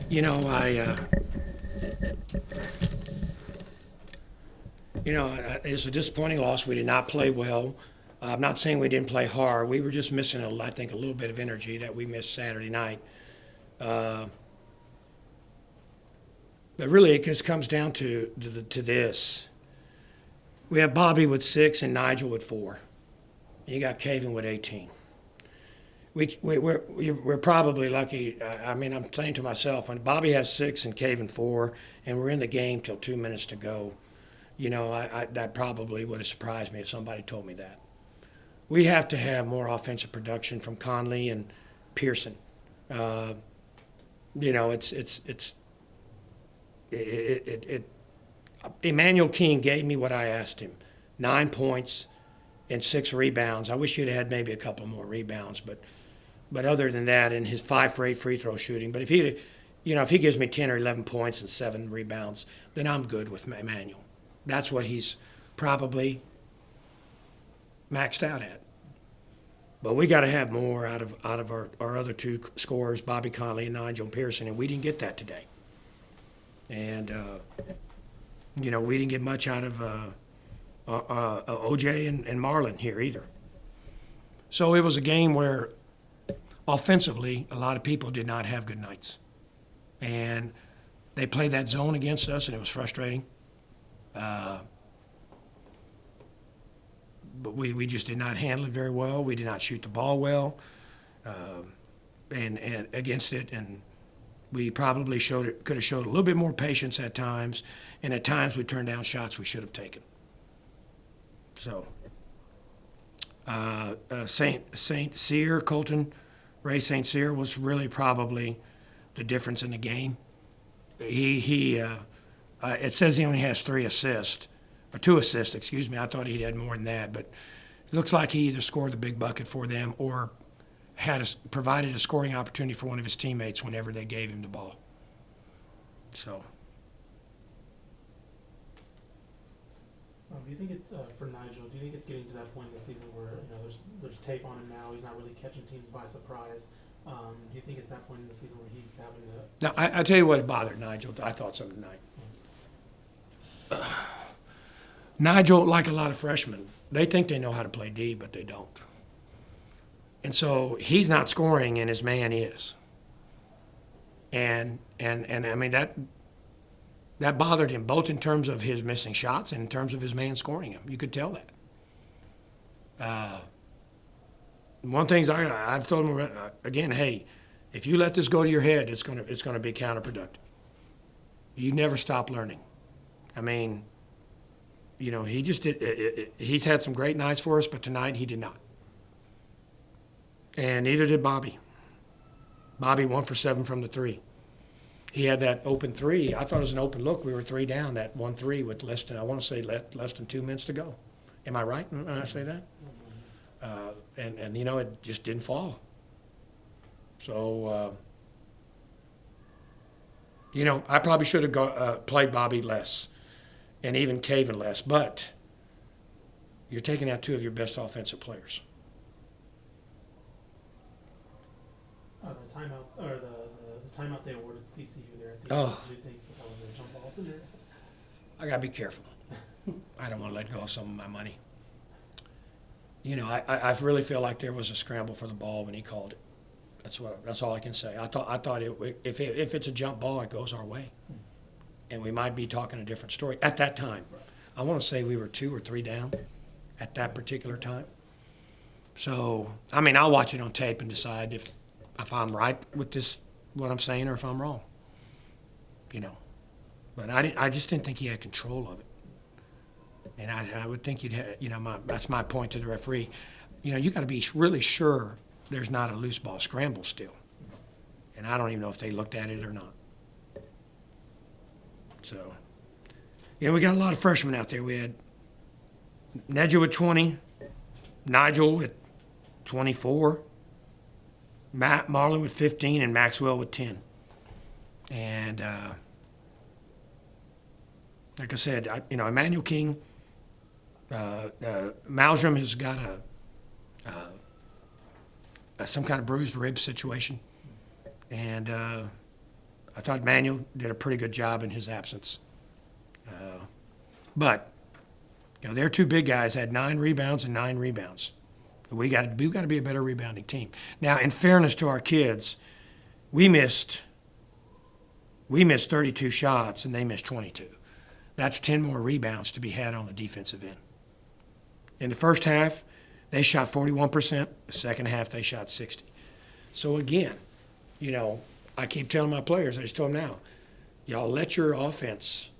You know, it's a disappointing loss. We did not play well. I'm not saying we didn't play hard. We were just missing, I think, a little bit of energy that we missed Saturday night. But really, it just comes down to this. We have Bobby with 6 and Nigel with 4. You got Kavin with 18. We're probably lucky. I mean, I'm saying to myself, when Bobby has 6 and Kavin 4, and we're in the game till 2 minutes to go, that probably would have surprised me if somebody told me that. We have to have more offensive production from Conley and Pearson. Emmanuel King gave me what I asked him: 9 points and 6 rebounds. I wish he'd had maybe a couple more rebounds, but other than that, and his 5 for 8 free throw shooting. But if he gives me 10 or 11 points and 7 rebounds, then I'm good with Emmanuel. That's what he's probably maxed out at. But we got to have more out of our other 2 scorers, Bobby Conley and Nigel Pearson, and we didn't get that today. And we didn't get much out of Ojai and Marlon here either. So it was a game where offensively a lot of people did not have good nights. And they played that zone against us, and it was frustrating. But we just did not handle it very well. We did not shoot the ball well and against it. And we probably could have showed a little bit more patience at times. And at times we turned down shots we should have taken. So St. Cyr, Colton, Ray St. Cyr was really probably the difference in the game. It says he only has 3 assists. Or 2 assists, excuse me. I thought he'd had more than that, but it looks like he either scored the big bucket for them or provided a scoring opportunity for one of his teammates whenever they gave him the ball. So. Do you think for Nigel? Do you think it's getting to that point in the season where there's tape on him now? He's not really catching teams by surprise. Do you think it's that point in the season where he's having to? Now I tell you what bothered Nigel. I thought so tonight. Nigel, like a lot of freshmen, they think they know how to play D, but they don't. And so he's not scoring, and his man is. And I mean that bothered him both in terms of his missing shots and in terms of his man scoring him. You could tell that. One thing I've told him again, hey, if you let this go to your head, it's gonna be counterproductive. You never stop learning. I mean, he just did. He's had some great nights for us, but tonight he did not. And neither did Bobby. Bobby 1 for 7 from the 3. He had that open 3. I thought it was an open look. We were 3 down, that 1-3 with less than 2 minutes to go. Am I right when I say that? And it just didn't fall. So, I probably should have played Bobby less. And even Kavin less, but you're taking out 2 of your best offensive players. The timeout or the timeout they awarded CCU there. Do you think that was a jump ball scenario? I gotta be careful. I don't want to let go of some of my money. I really feel like there was a scramble for the ball when he called it. That's all I can say. I thought if it's a jump ball, it goes our way. And we might be talking a different story at that time. I want to say we were 2 or 3 down at that particular time. So, I mean, I'll watch it on tape and decide if I'm right with what I'm saying, or if I'm wrong. But I just didn't think he had control of it. And I would think that's my point to the referee. You got to be really sure there's not a loose ball scramble still. And I don't even know if they looked at it or not. So, we got a lot of freshmen out there. We had Nedja with 20, Nigel with 24, Marlon with 15, and Maxwell with 10. And like I said, Emmanuel King, Malcolm has got some kind of bruised rib situation. And I thought Manuel did a pretty good job in his absence. But their two big guys had 9 rebounds and 9 rebounds. We got to be a better rebounding team. Now, in fairness to our kids, we missed 32 shots and they missed 22. That's 10 more rebounds to be had on the defensive end. In the first half, they shot 41%. The second half, they shot 60. So again, I keep telling my players, I just told them now, y'all let your offense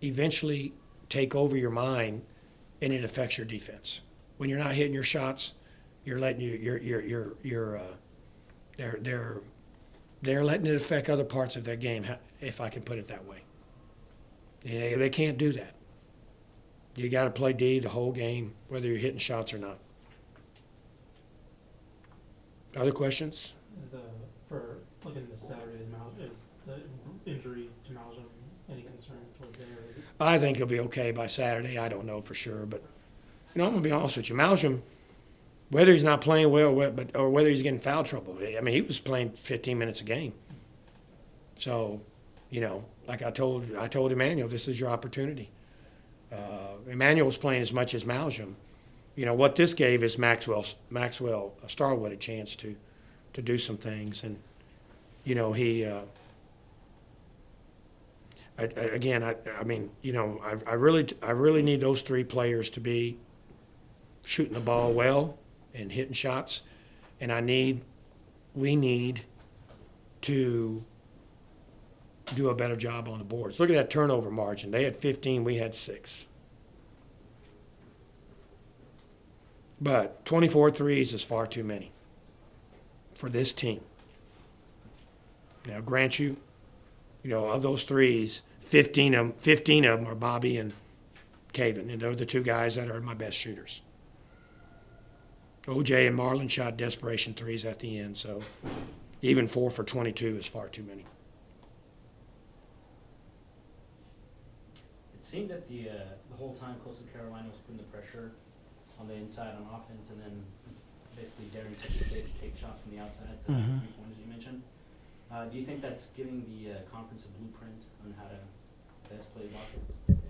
eventually take over your mind, and it affects your defense. When you're not hitting your shots, you're letting they're letting it affect other parts of their game, if I can put it that way. They can't do that. You got to play D the whole game, whether you're hitting shots or not. Other questions? For looking at Saturday, is the injury to Malcolm any concern towards there? Is it? I think he'll be okay by Saturday. I don't know for sure, but I'm going to be honest with you. Malcolm, whether he's not playing well, or whether he's getting foul trouble, I mean, he was playing 15 minutes a game. So, like I told Emmanuel, this is your opportunity. Emmanuel was playing as much as Malcolm. What this gave is Maxwell Starwood a chance to do some things, and he I really need those 3 players to be shooting the ball well and hitting shots, and we need to do a better job on the boards. Look at that turnover margin. They had 15, we had 6. But 24 threes is far too many for this team. Now, grant you, of those threes, 15 of them are Bobby and Kavin, and they're the 2 guys that are my best shooters. Ojai and Marlon shot desperation threes at the end, so even 4 for 22 is far too many. It seemed that the whole time Coastal Carolina was putting the pressure on the inside on offense, and then basically daring to take shots from the outside, the 3 pointers you mentioned. Do you think that's giving the conference a blueprint on how to best play offense?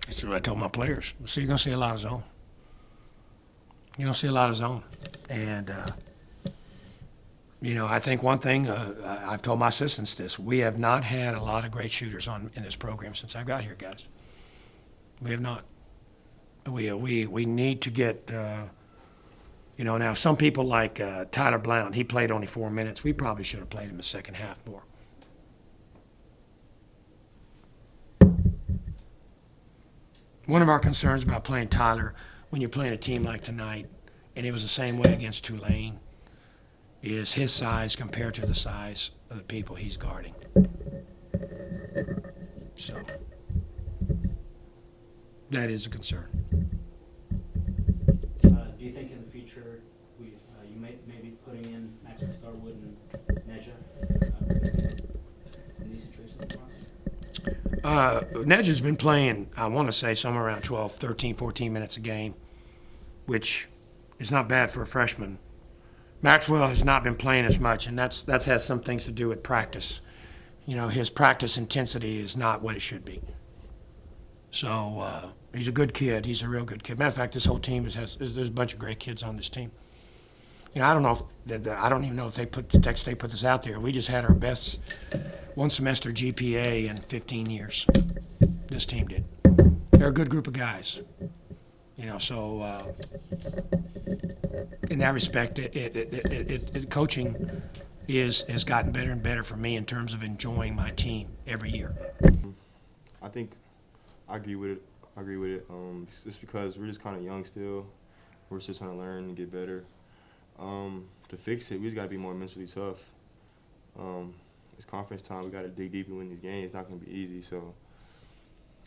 That's what I told my players. So you're going to see a lot of zone. You're going to see a lot of zone. And, I think one thing, I've told my assistants this, we have not had a lot of great shooters in this program since I got here, guys. We have not. We need to get, now some people like Tyler Blount, he played only 4 minutes. We probably should have played him the second half more. One of our concerns about playing Tyler, when you're playing a team like tonight, and it was the same way against Tulane, is his size compared to the size of the people he's guarding. So that is a concern. Do you think in the future you may be putting in Maxwell Starwood and Neja in these situations? Neja's been playing, I want to say, somewhere around 12, 13, 14 minutes a game, which is not bad for a freshman. Maxwell has not been playing as much, and that has some things to do with practice. His practice intensity is not what it should be. So he's a good kid. He's a real good kid. Matter of fact, this whole team there's a bunch of great kids on this team. I don't know I don't even know if Texas State put this out there. We just had our best one semester GPA in 15 years. This team did. They're a good group of guys. So in that respect, coaching has gotten better and better for me in terms of enjoying my team every year. I think I agree with it. Just because we're just kind of young still. We're still trying to learn and get better. To fix it, we just got to be more mentally tough. It's conference time. We got to dig deep and win these games. It's not going to be easy. So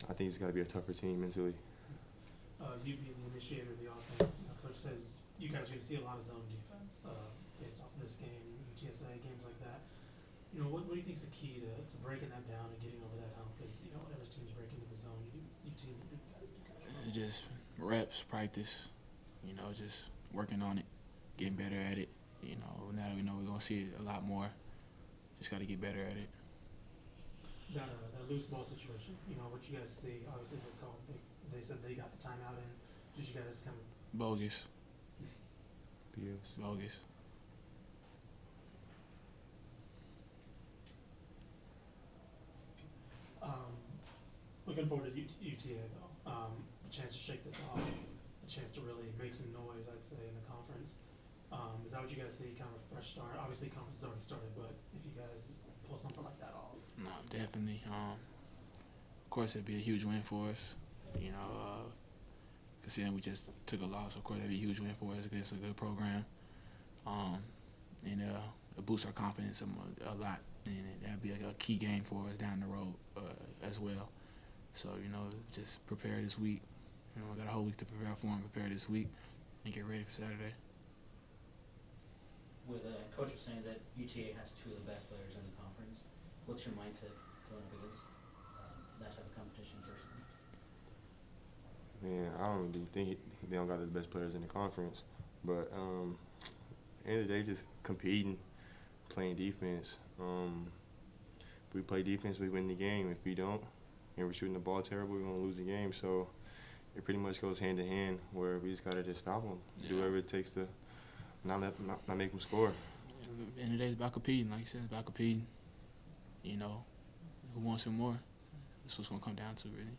I think it's got to be a tougher team mentally. You being the initiator of the offense, Coach says you guys are going to see a lot of zone defense based off of this game, UTSA, games like that. What do you think is the key to breaking that down and getting over that hump? Because, whenever teams break into the zone, you guys do. Just reps, practice, just working on it, getting better at it. Now that we know we're going to see it a lot more, just got to get better at it. loose ball situation. You know, what you guys see, obviously they said they got the timeout in. Did you guys kind of Bogus. BS. Bogus. looking forward to UTA though? A chance to shake this off, a chance to really make some noise, I'd say, in the conference. Is that what you guys see? Kind of a fresh start. Obviously, conference has already started, but if you guys pull something like that off. No, definitely. Of course, it'd be a huge win for us. You know, considering we just took a loss, of course, it'd be a huge win for us against a good program. And it boosts our confidence a lot, and that'd be like a key game for us down the road as well. So, you know, just prepare this week. You know, we got a whole week to prepare for them, prepare this week, and get ready for Saturday. With Coach was saying that UTA has two of the best players in the conference. What's your mindset going up against that type of competition personally? Man, I don't really think they don't got the best players in the conference. But at the end of the day, just competing, playing defense. If we play defense, we win the game. If we don't, and we're shooting the ball terrible, we're going to lose the game. So it pretty much goes hand in hand where we just got to just stop them, do whatever it takes to not make them score. At the end of the day, it's about competing. Like you said, it's about competing. You know, who wants it more? That's what's going to come down to, really.